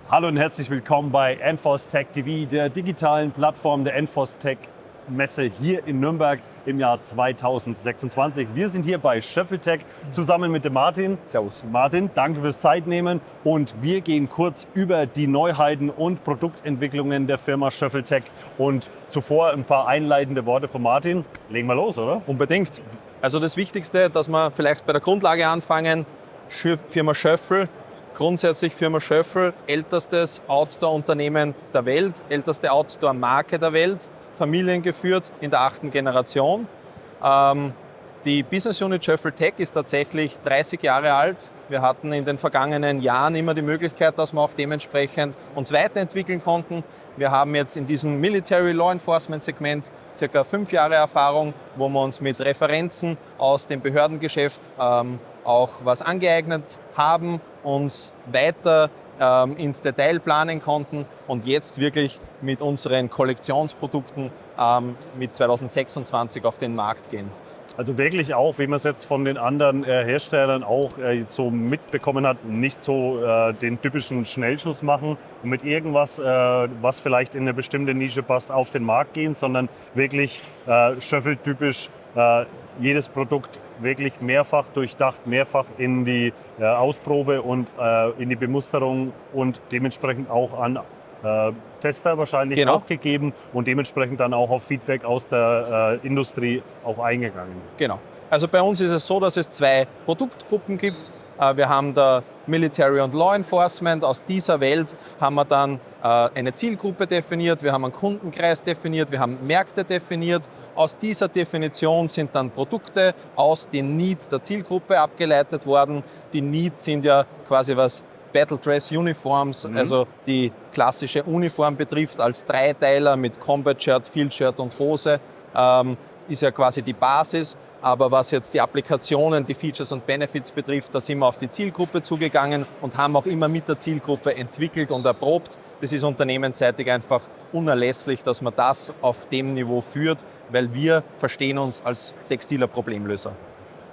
Hallo und herzlich willkommen bei Enforce Tech TV, der digitalen Plattform der Enforce Tech Messe hier in Nürnberg im Jahr 2026. Wir sind hier bei Schöffeltech zusammen mit dem Martin. Servus. Martin, danke fürs Zeitnehmen und wir gehen kurz über die Neuheiten und Produktentwicklungen der Firma Schöffeltech und zuvor ein paar einleitende Worte von Martin. Legen wir los, oder? Unbedingt. Also das Wichtigste, dass wir vielleicht bei der Grundlage anfangen, Firma Schöffel. Grundsätzlich Firma Schöffel, ältestes Outdoor-Unternehmen der Welt, älteste Outdoor-Marke der Welt, familiengeführt in der 8. Generation. Die Business Unit Schöffeltech ist tatsächlich 30 Jahre alt. Wir hatten in den vergangenen Jahren immer die Möglichkeit, dass wir auch dementsprechend uns weiterentwickeln konnten. Wir haben jetzt in diesem Military Law Enforcement Segment ca. 5 Jahre Erfahrung, wo wir uns mit Referenzen aus dem Behördengeschäft auch was angeeignet haben, uns weiter ins Detail planen konnten und jetzt wirklich mit unseren Kollektionsprodukten mit 2026 auf den Markt gehen. Also wirklich auch, wie man es jetzt von den anderen Herstellern auch so mitbekommen hat, nicht so den typischen Schnellschuss machen und mit irgendwas, was vielleicht in eine bestimmte Nische passt, auf den Markt gehen, sondern wirklich Schöffel-typisch jedes Produkt wirklich mehrfach durchdacht, mehrfach in die Ausprobe und in die Bemusterung und dementsprechend auch an Tester wahrscheinlich auch gegeben und dementsprechend dann auch auf Feedback aus der Industrie auch eingegangen. Genau. Also bei uns ist es so, dass es 2 Produktgruppen gibt. Wir haben der Military und Law Enforcement. Aus dieser Welt haben wir dann eine Zielgruppe definiert, wir haben einen Kundenkreis definiert, wir haben Märkte definiert. Aus dieser Definition sind dann Produkte aus den Needs der Zielgruppe abgeleitet worden. Die Needs sind ja quasi was Battle Dress Uniforms, also die klassische Uniform betrifft als Dreiteiler mit Combat Shirt, Field Shirt und Hose, ist ja quasi die Basis. Aber was jetzt die Applikationen, die Features und Benefits betrifft, da sind wir auf die Zielgruppe zugegangen und haben auch immer mit der Zielgruppe entwickelt und erprobt. Das ist unternehmensseitig einfach unerlässlich, dass man das auf dem Niveau führt, weil wir verstehen uns als textiler Problemlöser.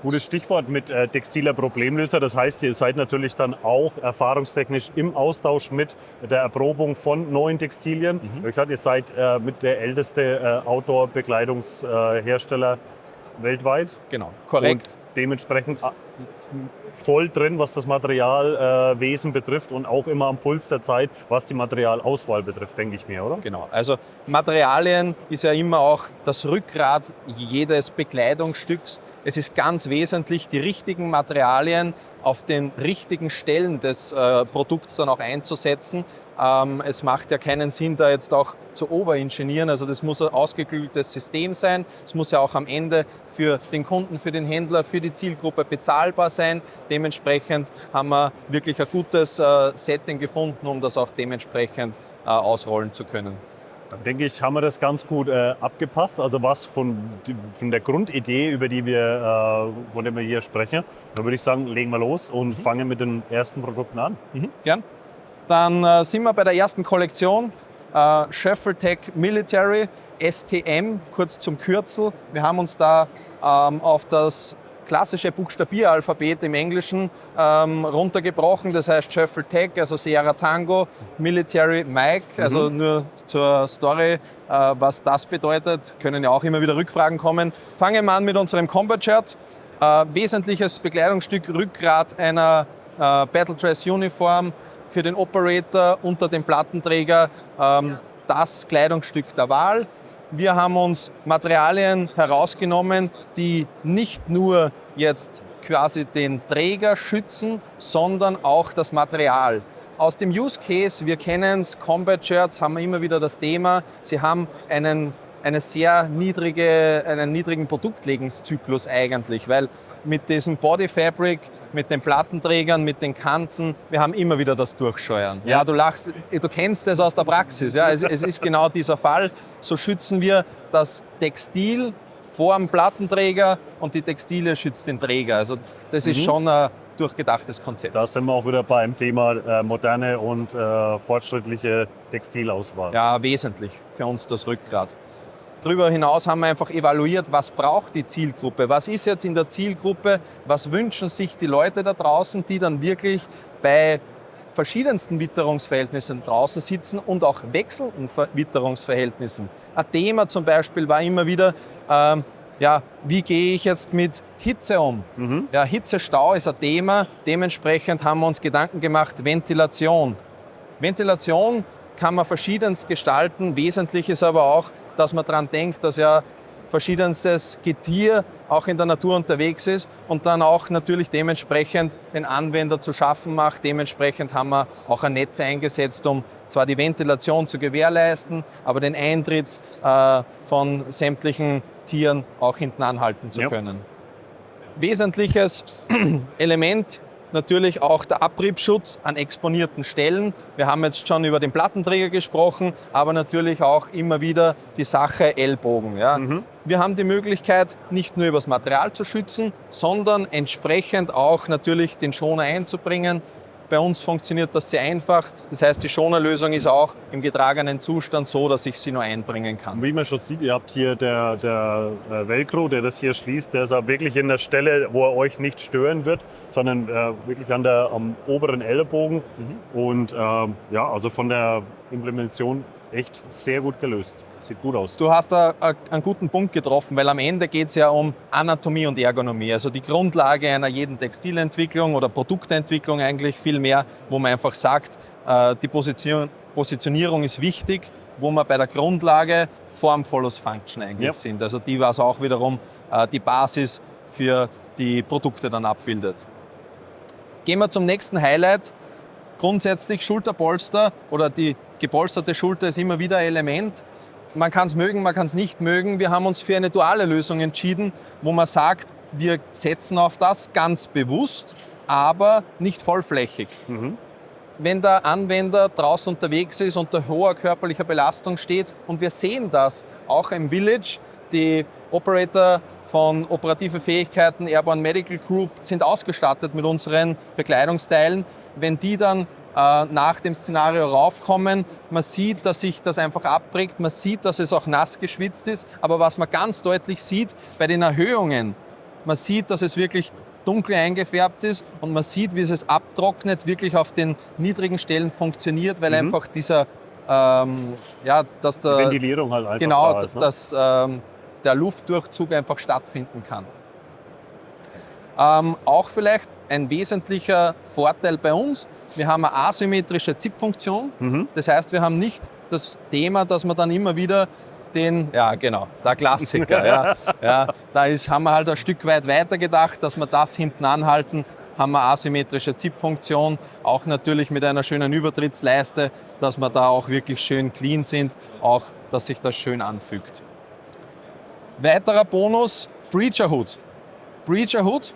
Gutes Stichwort mit textiler Problemlöser. Das heißt, ihr seid natürlich dann auch erfahrungstechnisch im Austausch mit der Erprobung von neuen Textilien. Wie gesagt, ihr seid mit der älteste Outdoor-Bekleidungshersteller weltweit. Genau, korrekt. Und dementsprechend voll drin, was das Materialwesen betrifft und auch immer am Puls der Zeit, was die Materialauswahl betrifft, denke ich mir, oder? Genau, also Materialien ist ja immer auch das Rückgrat jedes Bekleidungsstücks. Es ist ganz wesentlich, die richtigen Materialien auf den richtigen Stellen des Produkts dann auch einzusetzen. Es macht ja keinen Sinn, da jetzt auch zu overingenieren. Also das muss ein ausgeklügeltes System sein. Es muss ja auch am Ende für den Kunden, für den Händler, für die Zielgruppe bezahlbar sein. Dementsprechend haben wir wirklich ein gutes Setting gefunden, um das auch dementsprechend ausrollen zu können. Dann denke ich, haben wir das ganz gut abgepasst. Also was von der Grundidee, von der wir hier sprechen. Dann würde ich sagen, legen wir los und fangen mit den ersten Produkten an. Gern. Dann sind wir bei der ersten Kollektion, Schöffeltech Military, STM, kurz zum Kürzel. Wir haben uns da auf das klassische Buchstabieralphabet im Englischen runtergebrochen. Das heißt Schöffeltech, also Sierra Tango, Military Mike, also nur zur Story, was das bedeutet. Können ja auch immer wieder Rückfragen kommen. Fangen wir an mit unserem Combat Shirt. Wesentliches Bekleidungsstück, Rückgrat einer Battle Dress Uniform für den Operator unter dem Plattenträger, das Kleidungsstück der Wahl. Wir haben uns Materialien herausgenommen, die nicht nur jetzt quasi den Träger schützen, sondern auch das Material. Aus dem Use Case, wir kennen es, Combat Shirts haben wir immer wieder das Thema, sie haben einen niedrigen Produktlebenszyklus eigentlich, weil mit diesem Body Fabric, mit den Plattenträgern, mit den Kanten, wir haben immer wieder das Durchscheuern. Ja, du lachst, du kennst es aus der Praxis. Ja, es ist genau dieser Fall. So schützen wir das Textil vor dem Plattenträger und die Textile schützt den Träger. Also das ist schon ein durchgedachtes Konzept. Da sind wir auch wieder beim Thema moderne und fortschrittliche Textilauswahl. Ja, wesentlich für uns das Rückgrat. Darüber hinaus haben wir einfach evaluiert, was braucht die Zielgruppe, was ist jetzt in der Zielgruppe, was wünschen sich die Leute da draußen, die dann wirklich bei verschiedensten Witterungsverhältnissen draußen sitzen und auch wechselnden Witterungsverhältnissen. Ein Thema zum Beispiel war immer wieder, wie gehe ich jetzt mit Hitze um? Ja, Hitzestau ist ein Thema, dementsprechend haben wir uns Gedanken gemacht, Ventilation. Ventilation kann man verschiedenst gestalten, wesentlich ist aber auch, dass man daran denkt, dass ja verschiedenstes Getier auch in der Natur unterwegs ist und dann auch natürlich dementsprechend den Anwender zu schaffen macht. Dementsprechend haben wir auch ein Netz eingesetzt, um zwar die Ventilation zu gewährleisten, aber den Eintritt von sämtlichen Tieren auch hinten anhalten zu können. Wesentliches Element natürlich auch der Abriebschutz an exponierten Stellen. Wir haben jetzt schon über den Plattenträger gesprochen, aber natürlich auch immer wieder die Sache Ellbogen. Ja. Wir haben die Möglichkeit, nicht nur über das Material zu schützen, sondern entsprechend auch natürlich den Schoner einzubringen. Bei uns funktioniert das sehr einfach. Das heißt, die Schonerlösung ist auch im getragenen Zustand so, dass ich sie nur einbringen kann. Wie man schon sieht, ihr habt hier der Velcro, der das hier schließt, der ist auch wirklich in der Stelle, wo er euch nicht stören wird, sondern wirklich am oberen Ellbogen. Und also von der Implementation echt sehr gut gelöst. Sieht gut aus. Du hast da einen guten Punkt getroffen, weil am Ende geht es ja um Anatomie und Ergonomie. Also die Grundlage einer jeden Textilentwicklung oder Produktentwicklung eigentlich viel mehr, wo man einfach sagt, die Positionierung ist wichtig, wo wir bei der Grundlage Form follows Function eigentlich sind. Also die, was auch wiederum die Basis für die Produkte dann abbildet. Gehen wir zum nächsten Highlight. Grundsätzlich Schulterpolster oder die gepolsterte Schulter ist immer wieder ein Element. Man kann es mögen, man kann es nicht mögen. Wir haben uns für eine duale Lösung entschieden, wo man sagt, wir setzen auf das ganz bewusst, aber nicht vollflächig. Wenn der Anwender draußen unterwegs ist, unter hoher körperlicher Belastung steht, und wir sehen das auch im Village, die Operator von Operative Fähigkeiten Airborne Medical Group sind ausgestattet mit unseren Bekleidungsteilen. Wenn die dann nach dem Szenario raufkommen, man sieht, dass sich das einfach abprägt, man sieht, dass es auch nass geschwitzt ist, aber was man ganz deutlich sieht bei den Erhöhungen, man sieht, dass es wirklich dunkel eingefärbt ist und man sieht, wie es abtrocknet, wirklich auf den niedrigen Stellen funktioniert, weil einfach dieser, dass der Ventilierung halt einfach da ist, ne? dass der Luftdurchzug einfach stattfinden kann. Auch vielleicht ein wesentlicher Vorteil bei uns, wir haben eine asymmetrische Zip-Funktion. Das heißt, wir haben nicht das Thema, dass man dann immer wieder der Klassiker. Haben wir halt ein Stück weit weiter gedacht, dass wir das hinten anhalten, haben wir asymmetrische Zip-Funktion, auch natürlich mit einer schönen Übertrittsleiste, dass wir da auch wirklich schön clean sind, auch dass sich das schön anfügt. Weiterer Bonus, Breacher Hood. Breacher Hood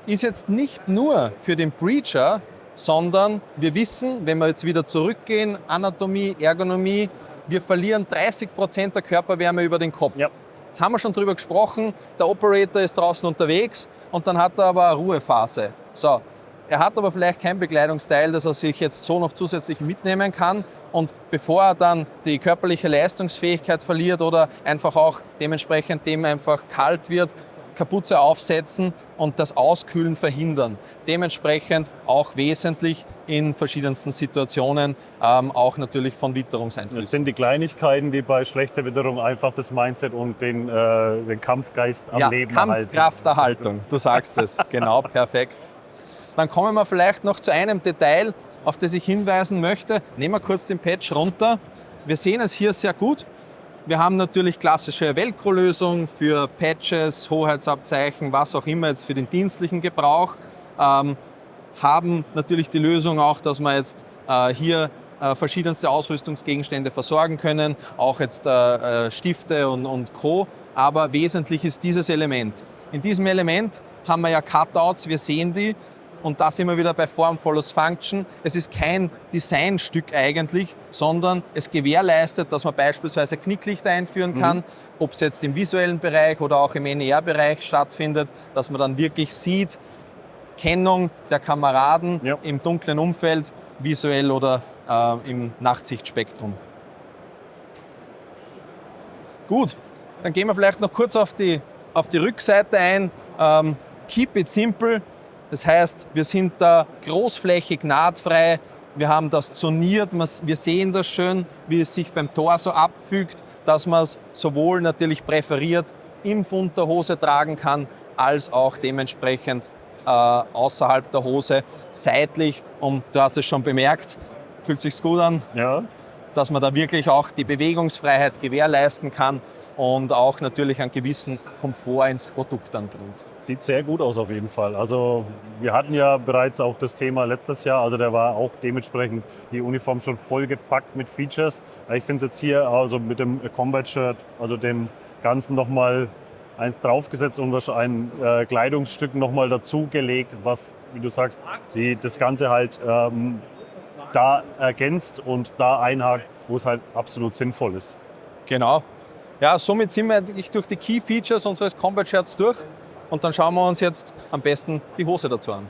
ist jetzt nicht nur für den Breacher, sondern wir wissen, wenn wir jetzt wieder zurückgehen, Anatomie, Ergonomie, wir verlieren 30% der Körperwärme über den Kopf. Jetzt haben wir schon drüber gesprochen, der Operator ist draußen unterwegs und dann hat er aber eine Ruhephase. So, er hat aber vielleicht kein Bekleidungsteil, das er sich jetzt so noch zusätzlich mitnehmen kann, und bevor er dann die körperliche Leistungsfähigkeit verliert oder einfach auch dementsprechend dem einfach kalt wird, Kapuze aufsetzen und das Auskühlen verhindern. Dementsprechend auch wesentlich in verschiedensten Situationen, auch natürlich von Witterungseinflüssen. Das sind die Kleinigkeiten, die bei schlechter Witterung einfach das Mindset und den Kampfgeist am Leben erhalten. Kampfkrafterhaltung, du sagst es. Genau, perfekt. Dann kommen wir vielleicht noch zu einem Detail, auf das ich hinweisen möchte. Nehmen wir kurz den Patch runter. Wir sehen es hier sehr gut. Wir haben natürlich klassische Velcro-Lösung für Patches, Hoheitsabzeichen, was auch immer jetzt für den dienstlichen Gebrauch. Haben natürlich die Lösung auch, dass wir jetzt hier verschiedenste Ausrüstungsgegenstände versorgen können, auch jetzt Stifte und Co. Aber wesentlich ist dieses Element. In diesem Element haben wir ja Cutouts, wir sehen die. Und da sind wir wieder bei Form follows Function. Es ist kein Designstück eigentlich, sondern es gewährleistet, dass man beispielsweise Knicklichter einführen kann, ob es jetzt im visuellen Bereich oder auch im NER-Bereich stattfindet, dass man dann wirklich sieht, Kennung der Kameraden im dunklen Umfeld, visuell oder im Nachtsichtspektrum. Gut, dann gehen wir vielleicht noch kurz auf die Rückseite ein. Keep it simple. Das heißt, wir sind da großflächig nahtfrei. Wir haben das zoniert, wir sehen das schön, wie es sich beim Torso abfügt, dass man es sowohl natürlich präferiert im Bund der Hose tragen kann, als auch dementsprechend außerhalb der Hose seitlich. Und du hast es schon bemerkt, fühlt sich gut an, Ja. dass man da wirklich auch die Bewegungsfreiheit gewährleisten kann und auch natürlich einen gewissen Komfort ins Produkt dann bringt. Sieht sehr gut aus auf jeden Fall. Also wir hatten ja bereits auch das Thema letztes Jahr, also da war auch dementsprechend die Uniform schon vollgepackt mit Features. Ich finde es jetzt hier also mit dem Combat Shirt, also dem Ganzen nochmal eins draufgesetzt und ein Kleidungsstück nochmal dazugelegt, was, wie du sagst, das Ganze halt da ergänzt und da einhakt, wo es halt absolut sinnvoll ist. Genau. Ja, somit sind wir eigentlich durch die Key Features unseres Combat Shirts durch und dann schauen wir uns jetzt am besten die Hose dazu an.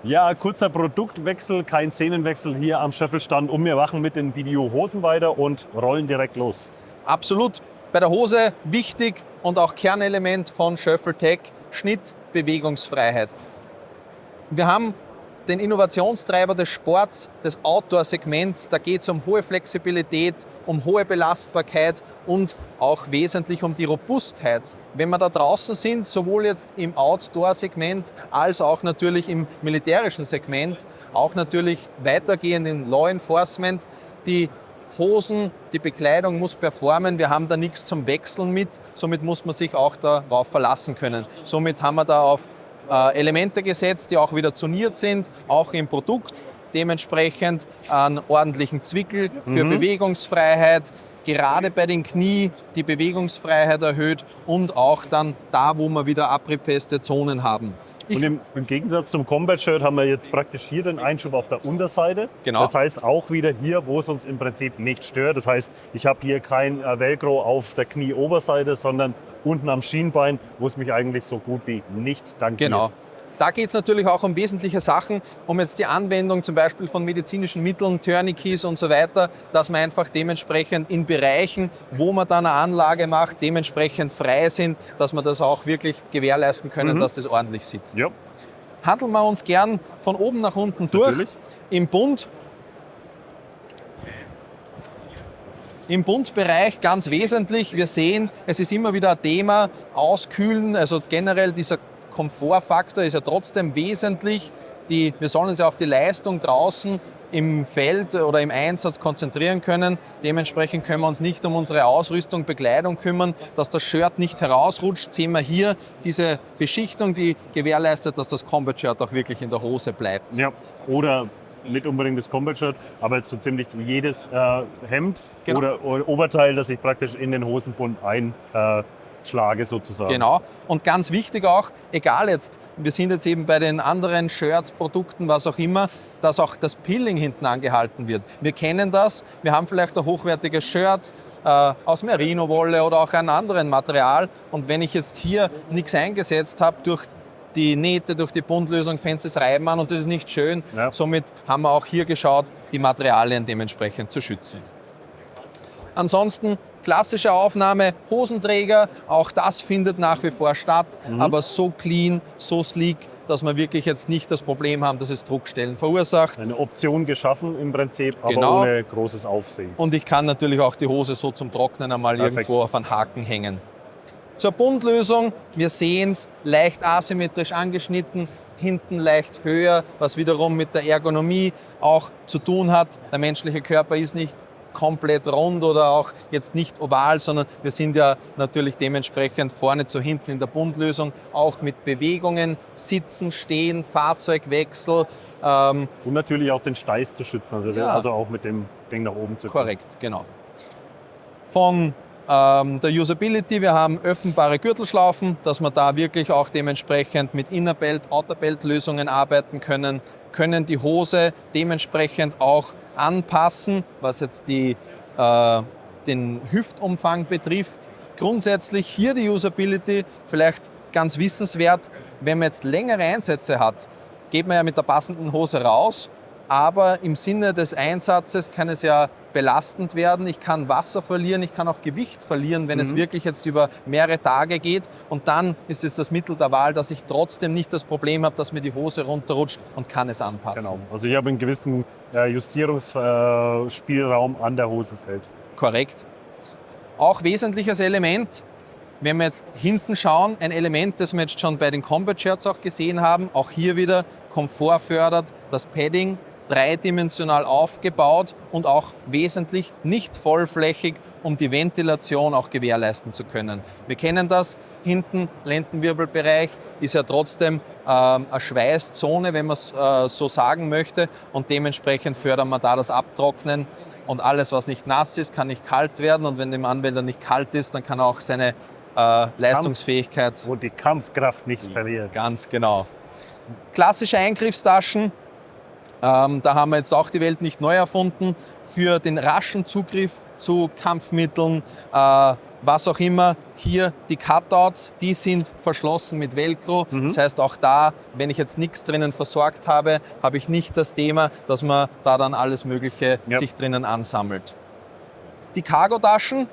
Ja, kurzer Produktwechsel, kein Szenenwechsel hier am Schöffelstand und wir machen mit den Video Hosen weiter und rollen direkt los. Absolut. Bei der Hose wichtig und auch Kernelement von Schöffeltech, Schnitt, Bewegungsfreiheit. Wir haben den Innovationstreiber des Sports, des Outdoor-Segments. Da geht es um hohe Flexibilität, um hohe Belastbarkeit und auch wesentlich um die Robustheit. Wenn wir da draußen sind, sowohl jetzt im Outdoor-Segment als auch natürlich im militärischen Segment, auch natürlich weitergehend in Law Enforcement, die Hosen, die Bekleidung muss performen, wir haben da nichts zum Wechseln mit, somit muss man sich auch darauf verlassen können. Somit haben wir da auf Elemente gesetzt, die auch wieder zoniert sind, auch im Produkt. Dementsprechend einen ordentlichen Zwickel für Bewegungsfreiheit, gerade bei den Knie die Bewegungsfreiheit erhöht und auch dann da, wo wir wieder abriebfeste Zonen haben. Und im Gegensatz zum Combat-Shirt haben wir jetzt praktisch hier den Einschub auf der Unterseite. Genau. Das heißt auch wieder hier, wo es uns im Prinzip nicht stört. Das heißt, ich habe hier kein Velcro auf der Knieoberseite, sondern unten am Schienbein, wo es mich eigentlich so gut wie nicht tangiert. Genau. Da geht es natürlich auch um wesentliche Sachen, um jetzt die Anwendung zum Beispiel von medizinischen Mitteln, Tourniquets und so weiter, dass man einfach dementsprechend in Bereichen, wo man dann eine Anlage macht, dementsprechend frei sind, dass wir das auch wirklich gewährleisten können, dass das ordentlich sitzt. Ja. Handeln wir uns gern von oben nach unten durch. Natürlich. Im Bund. Im Bundbereich ganz wesentlich, wir sehen, es ist immer wieder ein Thema, Auskühlen, also generell dieser Komfortfaktor ist ja trotzdem wesentlich. Wir sollen uns ja auf die Leistung draußen im Feld oder im Einsatz konzentrieren können. Dementsprechend können wir uns nicht um unsere Ausrüstung, Bekleidung kümmern, dass das Shirt nicht herausrutscht. Sehen wir hier diese Beschichtung, die gewährleistet, dass das Combat-Shirt auch wirklich in der Hose bleibt. Ja. Oder nicht unbedingt das Combat-Shirt, aber jetzt so ziemlich jedes Hemd oder Oberteil, das ich praktisch in den Hosenbund einschlage sozusagen. Genau. Und ganz wichtig auch, egal jetzt, wir sind jetzt eben bei den anderen Shirts, Produkten, was auch immer, dass auch das Pilling hinten angehalten wird. Wir kennen das, wir haben vielleicht ein hochwertiges Shirt aus Merino-Wolle oder auch einem anderen Material und wenn ich jetzt hier nichts eingesetzt habe durch die Nähte, durch die Bundlösung, fängt es Reiben an und das ist nicht schön. Ja. Somit haben wir auch hier geschaut, die Materialien dementsprechend zu schützen. Ansonsten klassische Aufnahme, Hosenträger, auch das findet nach wie vor statt, aber so clean, so sleek, dass wir wirklich jetzt nicht das Problem haben, dass es Druckstellen verursacht. Eine Option geschaffen im Prinzip, aber Genau. ohne großes Aufsehen. Und ich kann natürlich auch die Hose so zum Trocknen einmal Perfekt. irgendwo auf einen Haken hängen. Zur Bundlösung, wir sehen es leicht asymmetrisch angeschnitten, hinten leicht höher, was wiederum mit der Ergonomie auch zu tun hat. Der menschliche Körper ist nicht komplett rund oder auch jetzt nicht oval, sondern wir sind ja natürlich dementsprechend vorne zu hinten in der Bundlösung, auch mit Bewegungen, Sitzen, Stehen, Fahrzeugwechsel. Und natürlich auch den Steiß zu schützen, also auch mit dem Ding nach oben zu kommen. Korrekt, genau. Von der Usability, wir haben öffnbare Gürtelschlaufen, dass wir da wirklich auch dementsprechend mit Innerbelt, Outerbelt-Lösungen arbeiten können, können die Hose dementsprechend auch anpassen, was jetzt den Hüftumfang betrifft. Grundsätzlich hier die Usability, vielleicht ganz wissenswert, wenn man jetzt längere Einsätze hat, geht man ja mit der passenden Hose raus, aber im Sinne des Einsatzes kann es ja belastend werden, ich kann Wasser verlieren, ich kann auch Gewicht verlieren, wenn es wirklich jetzt über mehrere Tage geht. Und dann ist es das Mittel der Wahl, dass ich trotzdem nicht das Problem habe, dass mir die Hose runterrutscht und kann es anpassen. Genau. Also ich habe einen gewissen Justierungsspielraum an der Hose selbst. Korrekt. Auch wesentliches Element, wenn wir jetzt hinten schauen, ein Element, das wir jetzt schon bei den Combat Shirts auch gesehen haben, auch hier wieder Komfort fördert, das Padding dreidimensional aufgebaut und auch wesentlich nicht vollflächig, um die Ventilation auch gewährleisten zu können. Wir kennen das, hinten Lendenwirbelbereich ist ja trotzdem eine Schweißzone, wenn man es so sagen möchte, und dementsprechend fördern wir da das Abtrocknen, und alles, was nicht nass ist, kann nicht kalt werden, und wenn dem Anwender nicht kalt ist, dann kann er auch seine Leistungsfähigkeit und die Kampfkraft nicht verlieren. Ganz genau. Klassische Eingriffstaschen. Da haben wir jetzt auch die Welt nicht neu erfunden, für den raschen Zugriff zu Kampfmitteln, was auch immer. Hier die Cutouts, die sind verschlossen mit Velcro. Das heißt, auch da, wenn ich jetzt nichts drinnen versorgt habe, habe ich nicht das Thema, dass man da dann alles Mögliche sich drinnen ansammelt. Die Cargo-Taschen,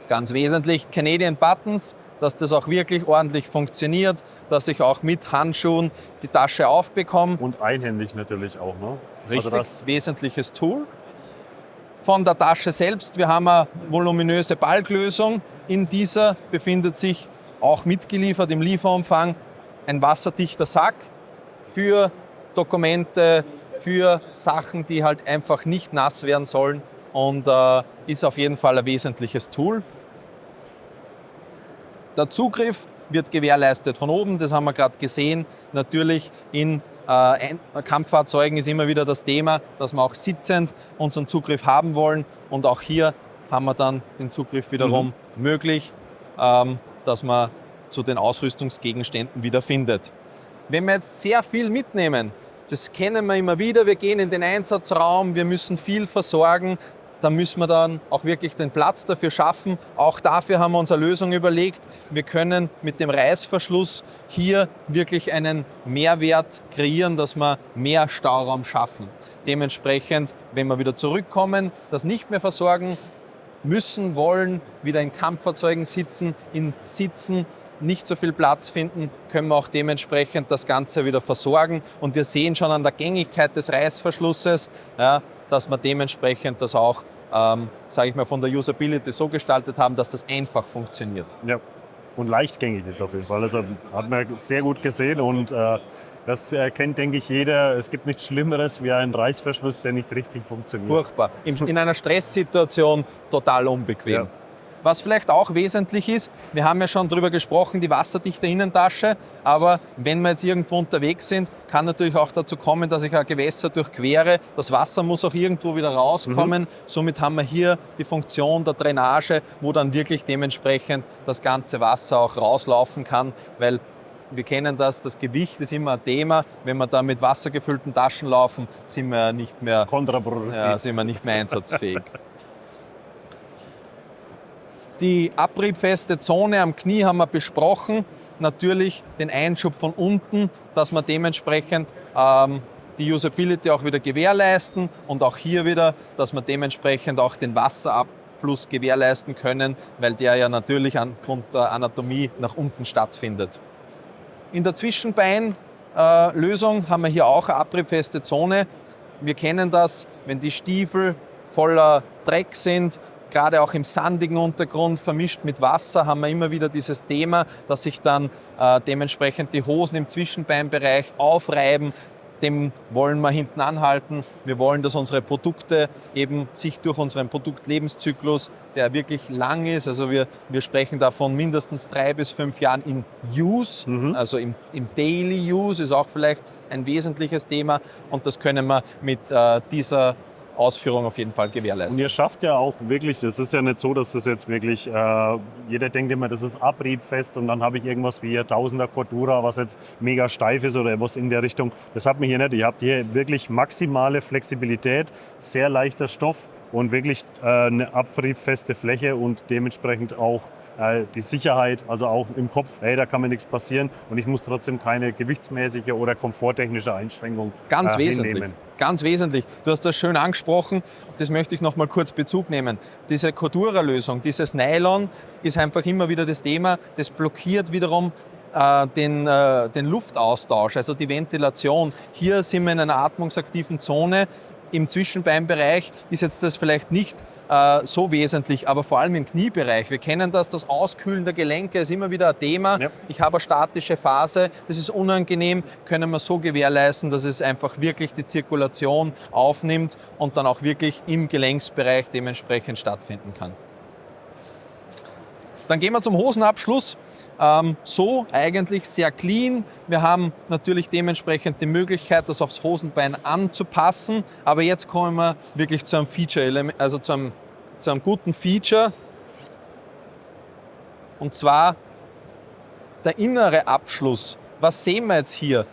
ganz wesentlich, Canadian Buttons, dass das auch wirklich ordentlich funktioniert, dass ich auch mit Handschuhen die Tasche aufbekomme. Und einhändig natürlich auch, ne? Richtig, Also das wesentliches Tool. Von der Tasche selbst, wir haben eine voluminöse Balklösung. In dieser befindet sich auch mitgeliefert im Lieferumfang ein wasserdichter Sack für Dokumente, für Sachen, die halt einfach nicht nass werden sollen, und ist auf jeden Fall ein wesentliches Tool. Der Zugriff wird gewährleistet von oben, das haben wir gerade gesehen. Natürlich in Kampffahrzeugen ist immer wieder das Thema, dass wir auch sitzend unseren Zugriff haben wollen. Und auch hier haben wir dann den Zugriff wiederum möglich, dass man zu den Ausrüstungsgegenständen wieder findet. Wenn wir jetzt sehr viel mitnehmen, das kennen wir immer wieder, wir gehen in den Einsatzraum, wir müssen viel versorgen, dann müssen wir dann auch wirklich den Platz dafür schaffen. Auch dafür haben wir uns eine Lösung überlegt. Wir können mit dem Reißverschluss hier wirklich einen Mehrwert kreieren, dass wir mehr Stauraum schaffen. Dementsprechend, wenn wir wieder zurückkommen, das nicht mehr versorgen müssen, wollen, wieder in Kampffahrzeugen sitzen, in Sitzen nicht so viel Platz finden, können wir auch dementsprechend das Ganze wieder versorgen. Und wir sehen schon an der Gängigkeit des Reißverschlusses, ja, dass wir dementsprechend das auch, sage ich mal, von der Usability so gestaltet haben, dass das einfach funktioniert. Ja, und leichtgängig ist auf jeden Fall. Also hat man sehr gut gesehen, und das kennt, denke ich, jeder. Es gibt nichts Schlimmeres wie einen Reißverschluss, der nicht richtig funktioniert. Furchtbar. In einer Stresssituation total unbequem. Ja. Was vielleicht auch wesentlich ist, wir haben ja schon darüber gesprochen, die wasserdichte Innentasche, aber wenn wir jetzt irgendwo unterwegs sind, kann natürlich auch dazu kommen, dass ich ein Gewässer durchquere. Das Wasser muss auch irgendwo wieder rauskommen. Somit haben wir hier die Funktion der Drainage, wo dann wirklich dementsprechend das ganze Wasser auch rauslaufen kann, weil wir kennen das Gewicht ist immer ein Thema. Wenn wir da mit wassergefüllten Taschen laufen, sind wir nicht mehr, sind wir nicht mehr einsatzfähig. Die abriebfeste Zone am Knie haben wir besprochen. Natürlich den Einschub von unten, dass wir dementsprechend die Usability auch wieder gewährleisten, und auch hier wieder, dass wir dementsprechend auch den Wasserabfluss gewährleisten können, weil der ja natürlich aufgrund der Anatomie nach unten stattfindet. In der Zwischenbeinlösung haben wir hier auch eine abriebfeste Zone. Wir kennen das, wenn die Stiefel voller Dreck sind, gerade auch im sandigen Untergrund vermischt mit Wasser, haben wir immer wieder dieses Thema, dass sich dann dementsprechend die Hosen im Zwischenbeinbereich aufreiben. Dem wollen wir hinten anhalten. Wir wollen, dass unsere Produkte eben sich durch unseren Produktlebenszyklus, der wirklich lang ist, also wir sprechen davon mindestens 3 bis 5 Jahren in Use, also im Daily Use ist auch vielleicht ein wesentliches Thema, und das können wir mit dieser Ausführung auf jeden Fall gewährleisten. Und ihr schafft ja auch wirklich, es ist ja nicht so, dass das jetzt wirklich, jeder denkt immer, das ist abriebfest und dann habe ich irgendwas wie 1000er Cordura, was jetzt mega steif ist oder was in der Richtung. Das habt ihr hier nicht. Ihr habt hier wirklich maximale Flexibilität, sehr leichter Stoff und wirklich eine abriebfeste Fläche und dementsprechend auch die Sicherheit, also auch im Kopf, hey, da kann mir nichts passieren und ich muss trotzdem keine gewichtsmäßige oder komforttechnische Einschränkung Ganz wesentlich. hinnehmen. Ganz wesentlich. Du hast das schön angesprochen, auf das möchte ich noch mal kurz Bezug nehmen. Diese Cordura-Lösung, dieses Nylon ist einfach immer wieder das Thema, das blockiert wiederum den Luftaustausch, also die Ventilation. Hier sind wir in einer atmungsaktiven Zone. Im Zwischenbeinbereich ist jetzt das vielleicht nicht so wesentlich, aber vor allem im Kniebereich. Wir kennen das Auskühlen der Gelenke ist immer wieder ein Thema. Ja. Ich habe eine statische Phase, das ist unangenehm, können wir so gewährleisten, dass es einfach wirklich die Zirkulation aufnimmt und dann auch wirklich im Gelenksbereich dementsprechend stattfinden kann. Dann gehen wir zum Hosenabschluss. So eigentlich sehr clean. Wir haben natürlich dementsprechend die Möglichkeit, das aufs Hosenbein anzupassen. Aber jetzt kommen wir wirklich zu einem Feature, also zu einem guten Feature. Und zwar der innere Abschluss. Was sehen wir jetzt hier?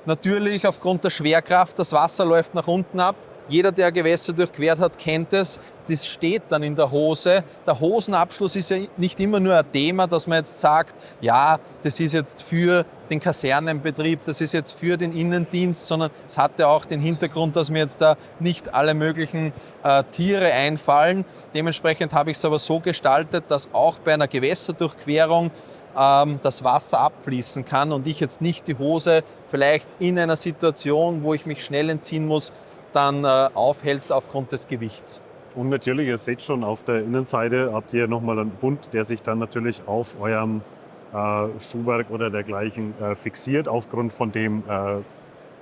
Natürlich aufgrund der Schwerkraft, das Wasser läuft nach unten ab. Jeder, der Gewässer durchquert hat, kennt es. Das steht dann in der Hose. Der Hosenabschluss ist ja nicht immer nur ein Thema, dass man jetzt sagt, ja, das ist jetzt für den Kasernenbetrieb, das ist jetzt für den Innendienst, sondern es hat ja auch den Hintergrund, dass mir jetzt da nicht alle möglichen Tiere einfallen. Dementsprechend habe ich es aber so gestaltet, dass auch bei einer Gewässerdurchquerung das Wasser abfließen kann und ich jetzt nicht die Hose vielleicht in einer Situation, wo ich mich schnell entziehen muss, dann aufhält aufgrund des Gewichts. Und natürlich, ihr seht schon, auf der Innenseite habt ihr nochmal einen Bund, der sich dann natürlich auf eurem Schuhwerk oder dergleichen fixiert, aufgrund von dem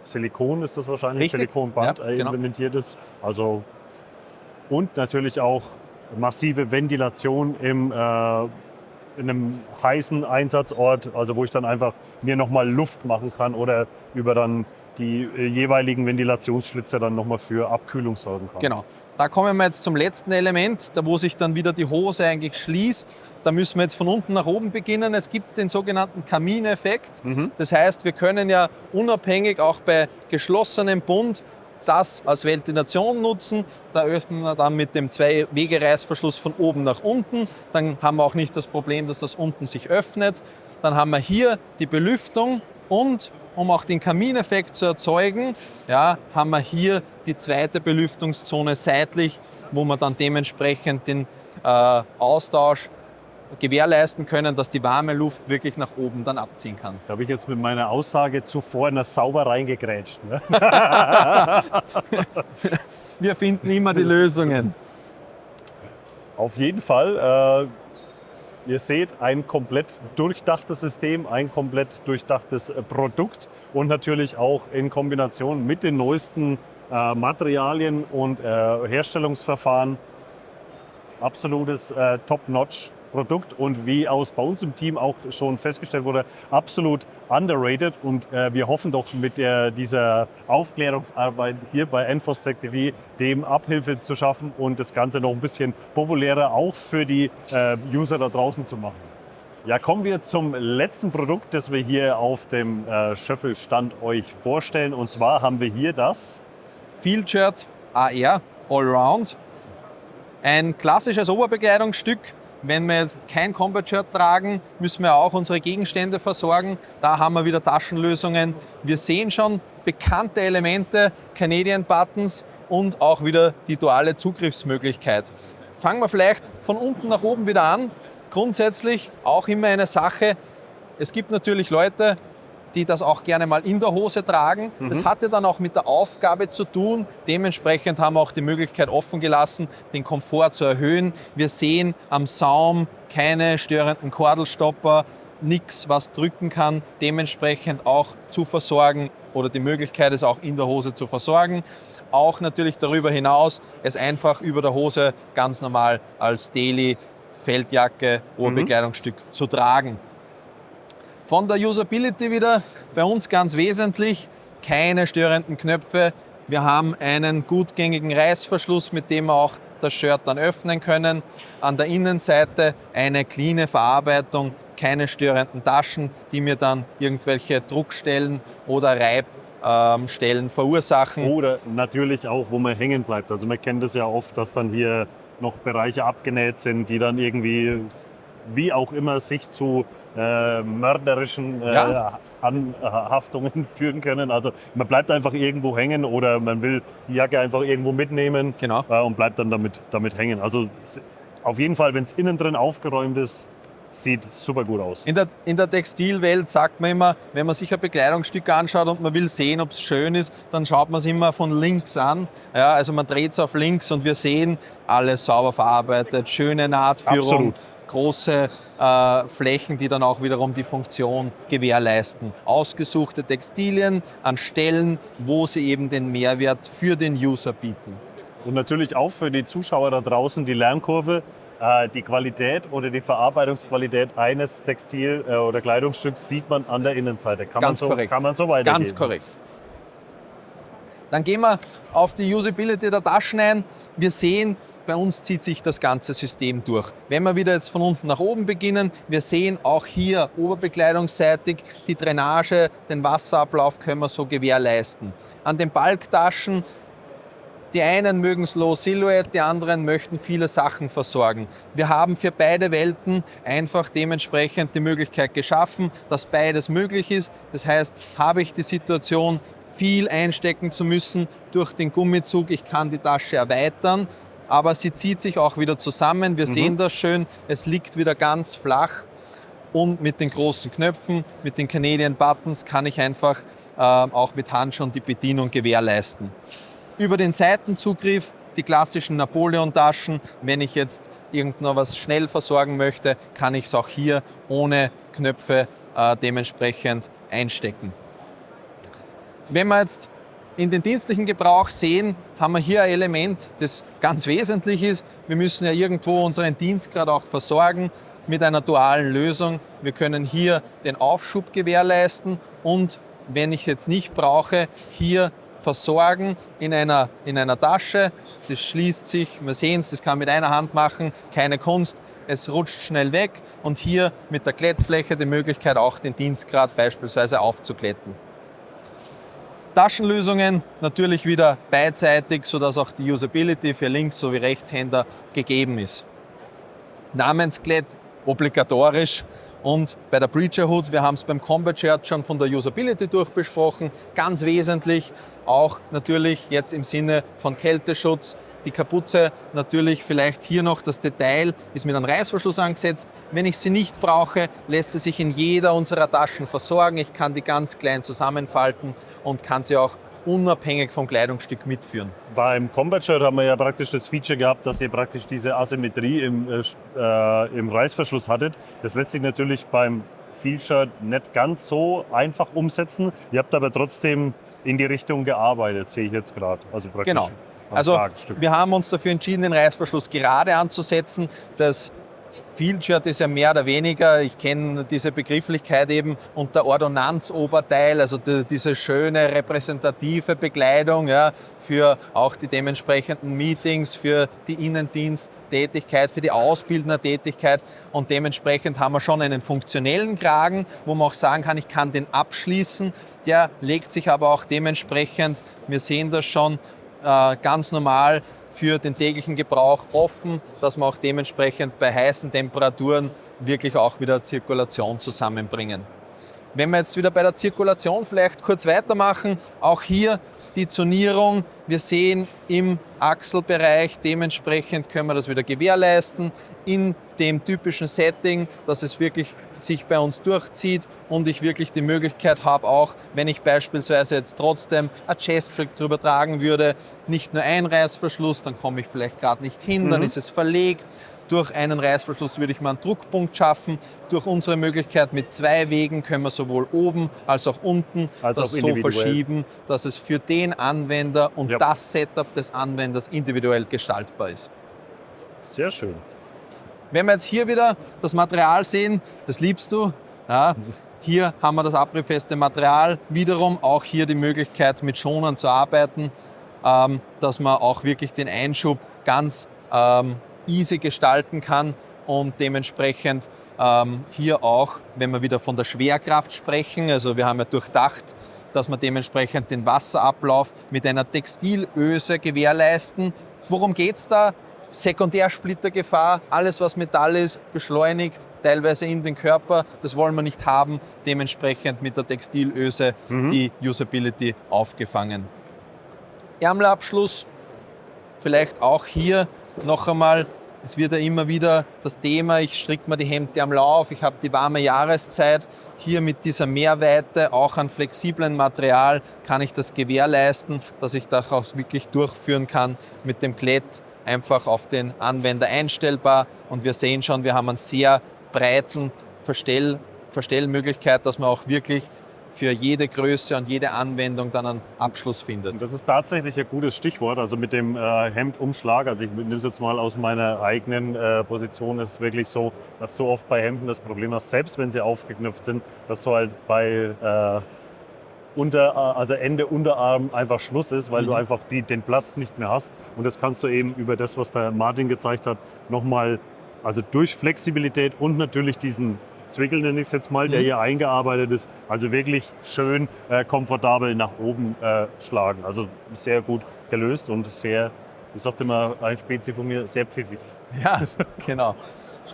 Silikon ist das wahrscheinlich, richtig. Silikonband Ja, genau. implementiert ist. Also, und natürlich auch massive Ventilation in einem heißen Einsatzort, also wo ich dann einfach mir nochmal Luft machen kann oder über dann die jeweiligen Ventilationsschlitze dann nochmal für Abkühlung sorgen kann. Genau. Da kommen wir jetzt zum letzten Element, da wo sich dann wieder die Hose eigentlich schließt. Da müssen wir jetzt von unten nach oben beginnen. Es gibt den sogenannten Kamineffekt. Das heißt, wir können ja unabhängig auch bei geschlossenem Bund das als Ventilation nutzen. Da öffnen wir dann mit dem 2-Wege-Reißverschluss von oben nach unten. Dann haben wir auch nicht das Problem, dass das unten sich öffnet. Dann haben wir hier die Belüftung und um auch den Kamineffekt zu erzeugen, ja, haben wir hier die zweite Belüftungszone seitlich, wo wir dann dementsprechend den Austausch gewährleisten können, dass die warme Luft wirklich nach oben dann abziehen kann. Da habe ich jetzt mit meiner Aussage zuvor in das sauber reingegrätscht. Ne? Wir finden immer die Lösungen. Auf jeden Fall. Ihr seht ein komplett durchdachtes System, ein komplett durchdachtes Produkt und natürlich auch in Kombination mit den neuesten Materialien und Herstellungsverfahren. Absolutes Top-Notch-Produkt und wie bei uns im Team auch schon festgestellt wurde, absolut underrated und wir hoffen doch mit dieser Aufklärungsarbeit hier bei Enfostec TV dem Abhilfe zu schaffen und das Ganze noch ein bisschen populärer auch für die User da draußen zu machen. Ja, kommen wir zum letzten Produkt, das wir hier auf dem Schöffel-Stand euch vorstellen und zwar haben wir hier das Field Shirt AR Allround. Ein klassisches Oberbekleidungsstück. Wenn wir jetzt kein Combat-Shirt tragen, müssen wir auch unsere Gegenstände versorgen. Da haben wir wieder Taschenlösungen. Wir sehen schon bekannte Elemente, Canadian Buttons und auch wieder die duale Zugriffsmöglichkeit. Fangen wir vielleicht von unten nach oben wieder an. Grundsätzlich auch immer eine Sache. Es gibt natürlich Leute, die das auch gerne mal in der Hose tragen. Das hatte dann auch mit der Aufgabe zu tun. Dementsprechend haben wir auch die Möglichkeit offen gelassen, den Komfort zu erhöhen. Wir sehen am Saum keine störenden Kordelstopper, nichts, was drücken kann. Dementsprechend auch zu versorgen oder die Möglichkeit, es auch in der Hose zu versorgen. Auch natürlich darüber hinaus, es einfach über der Hose ganz normal als Daily, Feldjacke, Oberbekleidungsstück zu tragen. Von der Usability wieder bei uns ganz wesentlich, keine störenden Knöpfe. Wir haben einen gut gängigen Reißverschluss, mit dem wir auch das Shirt dann öffnen können. An der Innenseite eine cleane Verarbeitung, keine störenden Taschen, die mir dann irgendwelche Druckstellen oder Reibstellen verursachen. Oder natürlich auch, wo man hängen bleibt. Also man kennt das ja oft, dass dann hier noch Bereiche abgenäht sind, die dann irgendwie wie auch immer sich zu mörderischen Anhaftungen führen können. Also man bleibt einfach irgendwo hängen oder man will die Jacke einfach irgendwo mitnehmen und bleibt dann damit hängen. Also auf jeden Fall, wenn es innen drin aufgeräumt ist, sieht super gut aus. In der Textilwelt sagt man immer, wenn man sich ein Bekleidungsstück anschaut und man will sehen, ob es schön ist, dann schaut man es immer von links an. Ja, also man dreht es auf links und wir sehen, alles sauber verarbeitet, schöne Nahtführung, Absolut. große Flächen, die dann auch wiederum die Funktion gewährleisten. Ausgesuchte Textilien an Stellen, wo sie eben den Mehrwert für den User bieten. Und natürlich auch für die Zuschauer da draußen die Lernkurve. Die Qualität oder die Verarbeitungsqualität eines Textil- oder Kleidungsstücks sieht man an der Innenseite. Kann man so weitergeben. Ganz korrekt. Dann gehen wir auf die Usability der Taschen ein. Wir sehen, bei uns zieht sich das ganze System durch. Wenn wir wieder jetzt von unten nach oben beginnen, wir sehen auch hier oberbekleidungsseitig die Drainage, den Wasserablauf können wir so gewährleisten. An den Balktaschen, die einen mögen es Low Silhouette, die anderen möchten viele Sachen versorgen. Wir haben für beide Welten einfach dementsprechend die Möglichkeit geschaffen, dass beides möglich ist. Das heißt, habe ich die Situation, viel einstecken zu müssen durch den Gummizug, ich kann die Tasche erweitern, aber sie zieht sich auch wieder zusammen. Wir sehen das schön, es liegt wieder ganz flach und mit den großen Knöpfen, mit den Canadian Buttons kann ich einfach auch mit Handschuhen die Bedienung gewährleisten. Über den Seitenzugriff die klassischen Napoleon-Taschen. Wenn ich jetzt irgendwo was schnell versorgen möchte, kann ich es auch hier ohne Knöpfe dementsprechend einstecken. Wenn wir jetzt in den dienstlichen Gebrauch sehen, haben wir hier ein Element, das ganz wesentlich ist. Wir müssen ja irgendwo unseren Dienstgrad auch versorgen mit einer dualen Lösung. Wir können hier den Aufschub gewährleisten und wenn ich jetzt nicht brauche, hier versorgen in einer Tasche. Das schließt sich, wir sehen es, das kann man mit einer Hand machen, keine Kunst. Es rutscht schnell weg und hier mit der Klettfläche die Möglichkeit auch den Dienstgrad beispielsweise aufzukletten. Taschenlösungen natürlich wieder beidseitig, sodass auch die Usability für Links- sowie Rechtshänder gegeben ist. Namensklett obligatorisch. Und bei der Breacher Hood, wir haben es beim Combat Shirt schon von der Usability durchbesprochen, ganz wesentlich auch natürlich jetzt im Sinne von Kälteschutz. Die Kapuze natürlich vielleicht hier noch, das Detail ist mit einem Reißverschluss angesetzt. Wenn ich sie nicht brauche, lässt sie sich in jeder unserer Taschen versorgen. Ich kann die ganz klein zusammenfalten und kann sie auch unabhängig vom Kleidungsstück mitführen. Beim Combat Shirt haben wir ja praktisch das Feature gehabt, dass ihr praktisch diese Asymmetrie im Reißverschluss hattet. Das lässt sich natürlich beim Field Shirt nicht ganz so einfach umsetzen. Ihr habt aber trotzdem in die Richtung gearbeitet, sehe ich jetzt gerade. Also praktisch genau. Also wir haben uns dafür entschieden, den Reißverschluss gerade anzusetzen. Das Field Shirt ist ja mehr oder weniger, ich kenne diese Begrifflichkeit eben unter Ordonnanzoberteil, also diese schöne repräsentative Bekleidung für auch die dementsprechenden Meetings, für die Innendiensttätigkeit, für die Ausbildnertätigkeit und dementsprechend haben wir schon einen funktionellen Kragen, wo man auch sagen kann, ich kann den abschließen, der legt sich aber auch dementsprechend, wir sehen das schon, ganz normal für den täglichen Gebrauch offen, dass wir auch dementsprechend bei heißen Temperaturen wirklich auch wieder Zirkulation zusammenbringen. Wenn wir jetzt wieder bei der Zirkulation vielleicht kurz weitermachen, auch hier die Zonierung. Wir sehen im Achselbereich, dementsprechend können wir das wieder gewährleisten in dem typischen Setting, dass es wirklich sich bei uns durchzieht und ich wirklich die Möglichkeit habe, auch wenn ich beispielsweise jetzt trotzdem ein Chest-Trick drüber tragen würde, nicht nur ein Reißverschluss, dann komme ich vielleicht gerade nicht hin, dann ist es verlegt. Durch einen Reißverschluss würde ich mal einen Druckpunkt schaffen. Durch unsere Möglichkeit mit 2 Wegen können wir sowohl oben als auch unten das so verschieben, dass es für den Anwender und das Setup des Anwenders individuell gestaltbar ist. Sehr schön. Wenn wir jetzt hier wieder das Material sehen, das liebst du. Ja, hier haben wir das abriebfeste Material. Wiederum auch hier die Möglichkeit mit Schonern zu arbeiten, dass man auch wirklich den Einschub ganz easy gestalten kann und dementsprechend hier auch, wenn wir wieder von der Schwerkraft sprechen, also wir haben ja durchdacht, dass wir dementsprechend den Wasserablauf mit einer Textilöse gewährleisten. Worum geht es da? Sekundärsplittergefahr, alles was Metall ist, beschleunigt, teilweise in den Körper. Das wollen wir nicht haben. Dementsprechend mit der Textilöse die Usability aufgefangen. Ärmelabschluss, vielleicht auch hier noch einmal. Es wird ja immer wieder das Thema, ich stricke mir die Hemdärmel auf, ich habe die warme Jahreszeit. Hier mit dieser Mehrweite, auch an flexiblen Material, kann ich das gewährleisten, dass ich das auch wirklich durchführen kann mit dem Klett, einfach auf den Anwender einstellbar. Und wir sehen schon, wir haben einen sehr breiten Verstellmöglichkeit, dass man auch wirklich für jede Größe und jede Anwendung dann einen Abschluss findet. Das ist tatsächlich ein gutes Stichwort, also mit dem Hemdumschlag. Also ich nehme es jetzt mal aus meiner eigenen Position. Es ist wirklich so, dass du oft bei Hemden das Problem hast, selbst wenn sie aufgeknöpft sind, dass du halt bei also Ende Unterarm einfach Schluss ist, weil du einfach den Platz nicht mehr hast. Und das kannst du eben über das, was der Martin gezeigt hat, nochmal, also durch Flexibilität und natürlich diesen Zwickel, nenne ich es jetzt mal, der hier eingearbeitet ist, also wirklich schön komfortabel nach oben schlagen. Also sehr gut gelöst und sehr, ich sagte immer, ein Spezi von mir, sehr pfiffig. Ja, genau.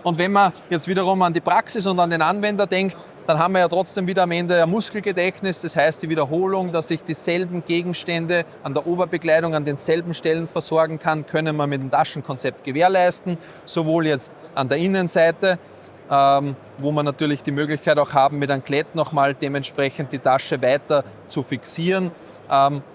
Und wenn man jetzt wiederum an die Praxis und an den Anwender denkt, dann haben wir ja trotzdem wieder am Ende ein Muskelgedächtnis, das heißt die Wiederholung, dass ich dieselben Gegenstände an der Oberbekleidung an denselben Stellen versorgen kann, können wir mit dem Taschenkonzept gewährleisten, sowohl jetzt an der Innenseite, wo wir natürlich die Möglichkeit auch haben, mit einem Klett nochmal dementsprechend die Tasche weiter zu fixieren.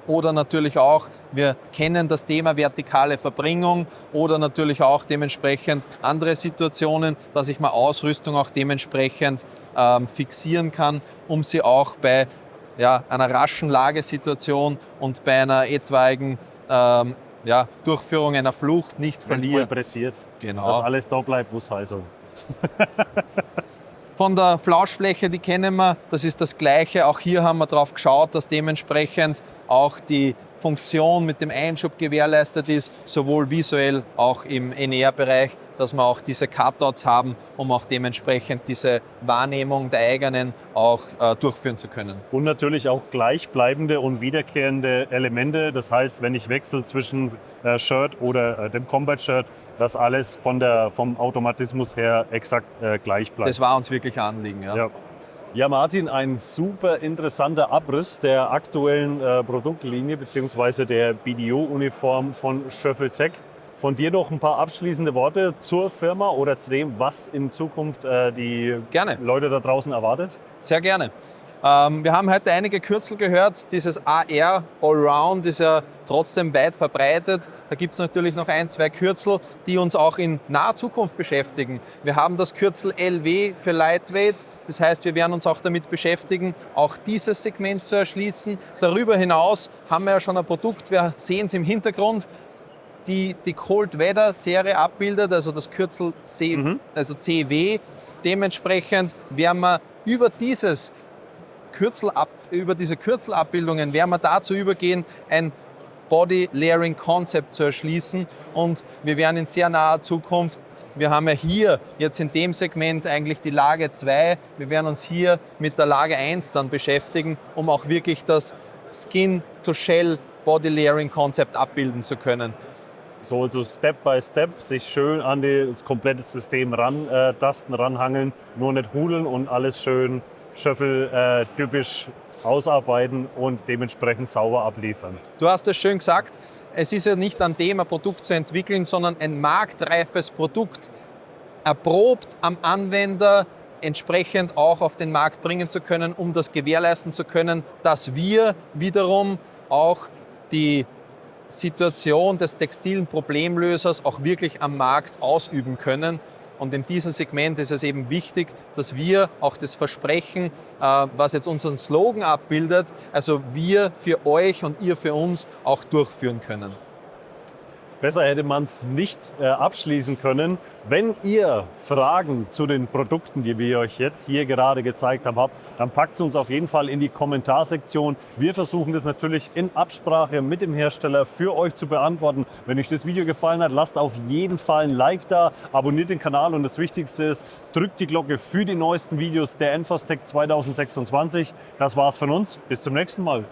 Oder natürlich auch, wir kennen das Thema vertikale Verbringung oder natürlich auch dementsprechend andere Situationen, dass ich mal Ausrüstung auch dementsprechend fixieren kann, um sie auch bei einer raschen Lagesituation und bei einer etwaigen Durchführung einer Flucht nicht verlieren. Mal pressiert, genau. Dass alles da bleibt, wo es sein soll. Von der Flauschfläche, die kennen wir, das ist das Gleiche. Auch hier haben wir darauf geschaut, dass dementsprechend auch die Funktion mit dem Einschub gewährleistet ist, sowohl visuell auch im NR-Bereich, dass wir auch diese Cutouts haben, um auch dementsprechend diese Wahrnehmung der eigenen auch durchführen zu können. Und natürlich auch gleichbleibende und wiederkehrende Elemente. Das heißt, wenn ich wechsle zwischen Shirt oder dem Combat-Shirt, dass alles vom Automatismus her exakt gleich bleibt. Das war uns wirklich ein Anliegen. Ja, Martin, ein super interessanter Abriss der aktuellen Produktlinie bzw. der BDO-Uniform von Schöffeltec. Von dir noch ein paar abschließende Worte zur Firma oder zu dem, was in Zukunft die Leute da draußen erwartet? Sehr gerne. Wir haben heute einige Kürzel gehört. Dieses AR Allround ist ja trotzdem weit verbreitet. Da gibt es natürlich noch ein, zwei Kürzel, die uns auch in naher Zukunft beschäftigen. Wir haben das Kürzel LW für Lightweight. Das heißt, wir werden uns auch damit beschäftigen, auch dieses Segment zu erschließen. Darüber hinaus haben wir ja schon ein Produkt, wir sehen es im Hintergrund, die Cold Weather Serie abbildet, also das Kürzel CW. Dementsprechend werden wir über diese Kürzelabbildungen werden wir dazu übergehen, ein Body Layering Concept zu erschließen, und wir werden in sehr naher Zukunft, wir haben ja hier jetzt in dem Segment eigentlich die Lage 2, wir werden uns hier mit der Lage 1 dann beschäftigen, um auch wirklich das Skin-to-Shell Body Layering Concept abbilden zu können. So also Step by Step sich schön an das komplette System ranhangeln, nur nicht hudeln und alles schön Schöffel-typisch ausarbeiten und dementsprechend sauber abliefern. Du hast es schön gesagt, es ist ja nicht ein Thema, Produkt zu entwickeln, sondern ein marktreifes Produkt erprobt am Anwender entsprechend auch auf den Markt bringen zu können, um das gewährleisten zu können, dass wir wiederum auch die Situation des textilen Problemlösers auch wirklich am Markt ausüben können. Und in diesem Segment ist es eben wichtig, dass wir auch das Versprechen, was jetzt unseren Slogan abbildet, also wir für euch und ihr für uns auch durchführen können. Besser hätte man es nicht abschließen können. Wenn ihr Fragen zu den Produkten, die wir euch jetzt hier gerade gezeigt haben, habt, dann packt es uns auf jeden Fall in die Kommentarsektion. Wir versuchen das natürlich in Absprache mit dem Hersteller für euch zu beantworten. Wenn euch das Video gefallen hat, lasst auf jeden Fall ein Like da, abonniert den Kanal und das Wichtigste ist, drückt die Glocke für die neuesten Videos der Enforce Tech 2026. Das war's von uns. Bis zum nächsten Mal.